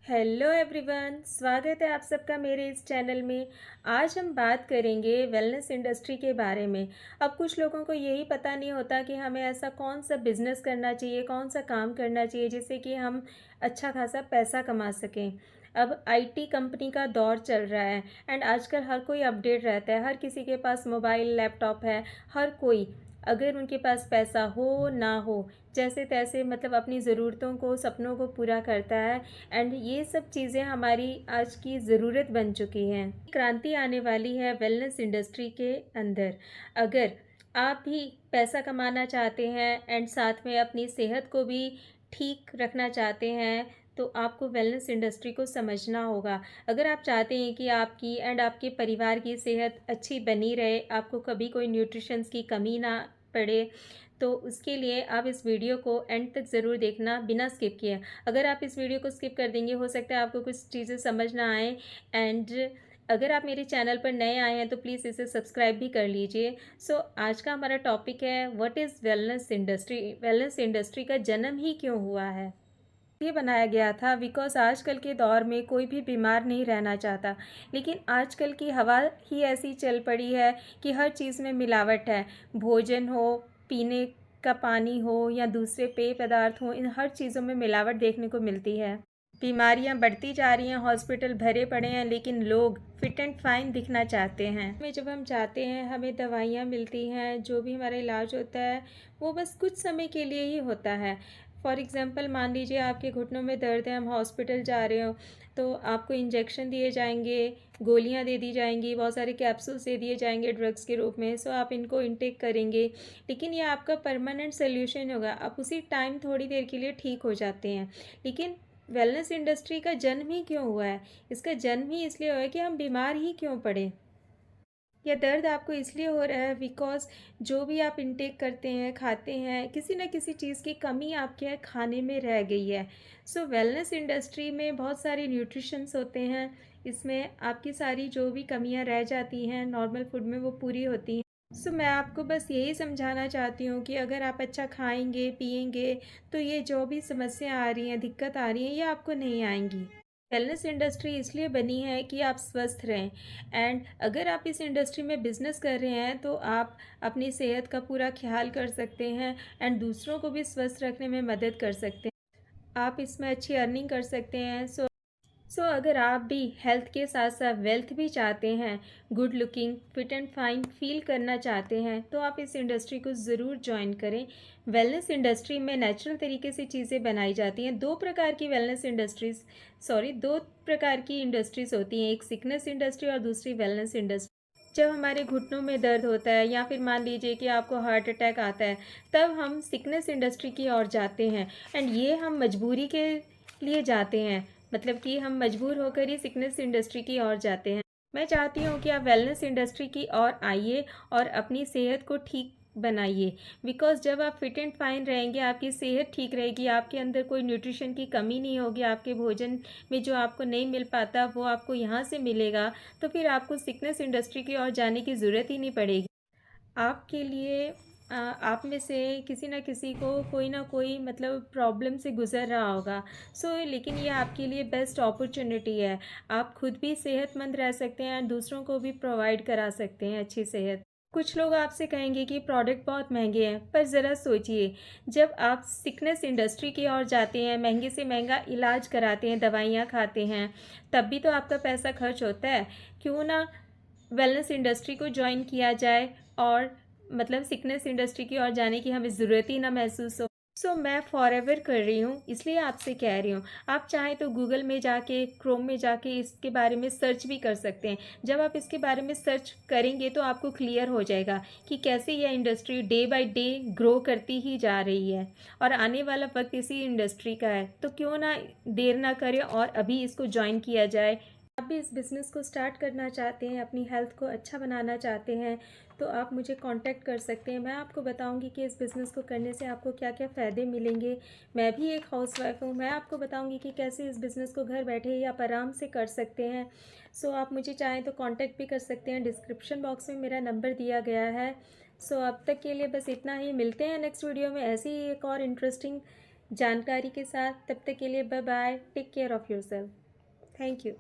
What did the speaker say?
Hello everyone, स्वागत है आप सबका मेरे इस चैनल में। आज हम बात करेंगे वेलनेस इंडस्ट्री के बारे में। अब कुछ लोगों को यही पता नहीं होता कि हमें ऐसा कौन सा बिजनेस करना चाहिए, कौन सा काम करना चाहिए जिससे कि हम अच्छा खासा पैसा कमा सकें। अब आईटी कंपनी का दौर चल रहा है एंड आजकल हर कोई अपडेट रहता है, हर किसी के पास मोबाइल लैपटॉप है। हर कोई, अगर उनके पास पैसा हो ना हो, जैसे तैसे मतलब अपनी ज़रूरतों को, सपनों को पूरा करता है। एंड ये सब चीज़ें हमारी आज की ज़रूरत बन चुकी हैं। क्रांति आने वाली है वेलनेस इंडस्ट्री के अंदर। अगर आप भी पैसा कमाना चाहते हैं एंड साथ में अपनी सेहत को भी ठीक रखना चाहते हैं तो आपको वेलनेस इंडस्ट्री को समझना होगा। अगर आप चाहते हैं कि आपकी एंड आपके परिवार की सेहत अच्छी बनी रहे, आपको कभी कोई न्यूट्रिशंस की कमी ना पड़े, तो उसके लिए आप इस वीडियो को एंड तक ज़रूर देखना बिना स्किप किए। अगर आप इस वीडियो को स्किप कर देंगे, हो सकता है आपको कुछ चीज़ें समझ ना आए। एंड अगर आप मेरे चैनल पर नए आए हैं तो प्लीज़ इसे सब्सक्राइब भी कर लीजिए। सो आज का हमारा टॉपिक है what is wellness industry. Wellness industry का जन्म ही क्यों हुआ है? ये बनाया गया था बिकॉज़ आजकल के दौर में कोई भी बीमार नहीं रहना चाहता। लेकिन आजकल की हवा ही ऐसी चल पड़ी है कि हर चीज़ में मिलावट है। भोजन हो, पीने का पानी हो या दूसरे पेय पदार्थ हों, इन हर चीज़ों में मिलावट देखने को मिलती है। बीमारियां बढ़ती जा रही हैं, हॉस्पिटल भरे पड़े हैं, लेकिन लोग फिट एंड फाइन दिखना चाहते हैं। हमें जब हम चाहते हैं, हमें दवाइयाँ मिलती हैं, जो भी हमारा इलाज होता है वो बस कुछ समय के लिए ही होता है। फॉर एग्ज़ाम्पल मान लीजिए आपके घुटनों में दर्द है, हम हॉस्पिटल जा रहे हो तो आपको इंजेक्शन दिए जाएंगे, गोलियां दे दी जाएंगी, बहुत सारे कैप्सूल्स दे दिए जाएंगे ड्रग्स के रूप में। सो आप इनको इनटेक करेंगे, लेकिन ये आपका परमानेंट सोल्यूशन होगा। आप उसी टाइम थोड़ी देर के लिए ठीक हो जाते हैं। लेकिन वेलनेस इंडस्ट्री का जन्म ही क्यों हुआ है? इसका जन्म ही इसलिए हुआ है कि हम बीमार ही क्यों पड़े। यह दर्द आपको इसलिए हो रहा है बिकॉज़ जो भी आप इनटेक करते हैं, खाते हैं, किसी न किसी चीज़ की कमी आपके खाने में रह गई है। सो वेलनेस इंडस्ट्री में बहुत सारे न्यूट्रिशंस होते हैं। इसमें आपकी सारी जो भी कमियां रह जाती हैं नॉर्मल फूड में, वो पूरी होती हैं। सो मैं आपको बस यही समझाना चाहती हूँ कि अगर आप अच्छा खाएंगे, पिएंगे, तो ये जो भी समस्या आ रही हैं, दिक्कत आ रही हैं, ये आपको नहीं आएंगी। वेलनेस इंडस्ट्री इसलिए बनी है कि आप स्वस्थ रहें। एंड अगर आप इस इंडस्ट्री में बिज़नेस कर रहे हैं तो आप अपनी सेहत का पूरा ख्याल कर सकते हैं एंड दूसरों को भी स्वस्थ रखने में मदद कर सकते हैं। आप इसमें अच्छी अर्निंग कर सकते हैं। सो अगर आप भी हेल्थ के साथ साथ वेल्थ भी चाहते हैं, good looking, fit and fine feel करना चाहते हैं, तो आप इस इंडस्ट्री को ज़रूर ज्वाइन करें। वेलनेस इंडस्ट्री में नेचुरल तरीके से चीज़ें बनाई जाती हैं। दो प्रकार की इंडस्ट्रीज़ होती हैं, एक सिकनेस इंडस्ट्री और दूसरी वेलनेस इंडस्ट्री। जब हमारे घुटनों में दर्द होता है या फिर मान लीजिए कि आपको हार्ट अटैक आता है, तब हम सिकनेस इंडस्ट्री की ओर जाते हैं। एंड ये हम मजबूरी के लिए जाते हैं, मतलब कि हम मजबूर होकर ही सिकनेस इंडस्ट्री की ओर जाते हैं। मैं चाहती हूँ कि आप वेलनेस इंडस्ट्री की ओर आइए और अपनी सेहत को ठीक बनाइए। बिकॉज़ जब आप फिट एंड फाइन रहेंगे, आपकी सेहत ठीक रहेगी, आपके अंदर कोई न्यूट्रिशन की कमी नहीं होगी, आपके भोजन में जो आपको नहीं मिल पाता वो आपको यहाँ से मिलेगा, तो फिर आपको सिकनेस इंडस्ट्री की ओर जाने की ज़रूरत ही नहीं पड़ेगी। आपके लिए आप में से किसी न किसी को कोई ना कोई मतलब प्रॉब्लम से गुज़र रहा होगा। लेकिन ये आपके लिए बेस्ट अपॉर्चुनिटी है। आप खुद भी सेहतमंद रह सकते हैं और दूसरों को भी प्रोवाइड करा सकते हैं अच्छी सेहत। कुछ लोग आपसे कहेंगे कि प्रोडक्ट बहुत महंगे हैं, पर ज़रा सोचिए, जब आप सिकनेस इंडस्ट्री की ओर जाते हैं, महंगे से महंगा इलाज कराते हैं, दवाइयाँ खाते हैं, तब भी तो आपका पैसा खर्च होता है। क्यों ना वेलनेस इंडस्ट्री को ज्वाइन किया जाए और मतलब सिकनेस इंडस्ट्री की ओर जाने की हमें ज़रूरत ही ना महसूस हो। मैं फॉरएवर कर रही हूँ, इसलिए आपसे कह रही हूँ। आप चाहें तो गूगल में जाके, क्रोम में जाके इसके बारे में सर्च भी कर सकते हैं। जब आप इसके बारे में सर्च करेंगे तो आपको क्लियर हो जाएगा कि कैसे यह industry day by day grow करती ही जा रही है और आने वाला वक्त इसी इंडस्ट्री का है। तो क्यों ना देर ना करें और अभी इसको ज्वाइन किया जाए। आप भी इस बिज़नेस को स्टार्ट करना चाहते हैं, अपनी हेल्थ को अच्छा बनाना चाहते हैं, तो आप मुझे कांटेक्ट कर सकते हैं। मैं आपको बताऊंगी कि इस बिज़नेस को करने से आपको क्या क्या फ़ायदे मिलेंगे। मैं भी एक हाउसवाइफ हूँ, मैं आपको बताऊंगी कि कैसे इस बिज़नेस को घर बैठे ही आप आराम से कर सकते हैं। आप मुझे चाहें तो कांटेक्ट भी कर सकते हैं, डिस्क्रिप्शन बॉक्स में मेरा नंबर दिया गया है। अब तक के लिए बस इतना ही। मिलते हैं नेक्स्ट वीडियो में ऐसी ही एक और इंटरेस्टिंग जानकारी के साथ। तब तक के लिए bye bye, take care of yourself. Thank you.